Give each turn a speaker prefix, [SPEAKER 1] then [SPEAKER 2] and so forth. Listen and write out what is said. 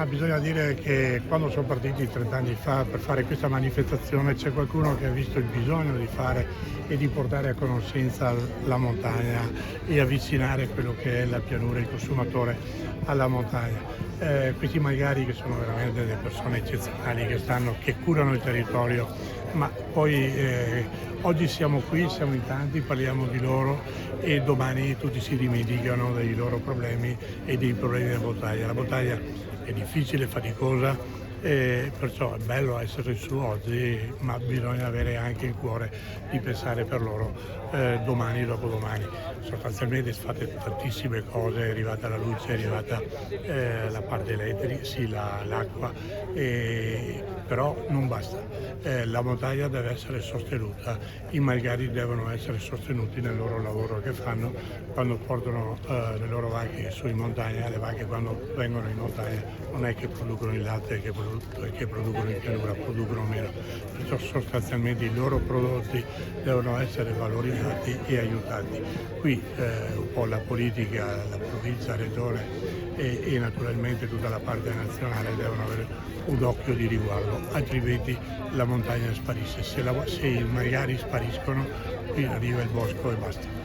[SPEAKER 1] Ma bisogna dire che quando sono partiti 30 anni fa per fare questa manifestazione c'è qualcuno che ha visto il bisogno di fare e di portare a conoscenza la montagna e avvicinare quello che è la pianura, il consumatore alla montagna. Questi magari che sono veramente delle persone eccezionali che curano il territorio, ma poi oggi siamo qui, siamo in tanti, parliamo di loro e domani tutti si dimenticano dei loro problemi e dei problemi della battaglia. La battaglia è difficile, faticosa, perciò è bello essere su oggi, ma bisogna avere anche il cuore di pensare per loro domani e dopodomani. Sostanzialmente si fate tantissime cose, è arrivata la luce, è arrivata la parte elettrica, sì, l'acqua, però non basta. La montagna deve essere sostenuta, i malgari devono essere sostenuti nel loro lavoro che fanno quando portano le loro vacche su in montagna. Le vacche quando vengono in montagna non è che producono il latte che producono in pianura, producono meno, perciò sostanzialmente i loro prodotti devono essere valorizzati e aiutati. Qui un po' la politica, la provincia, la regione e naturalmente tutta la parte nazionale devono avere un occhio di riguardo, altrimenti la montagna sparisce. Se i magari spariscono, qui arriva il bosco e basta.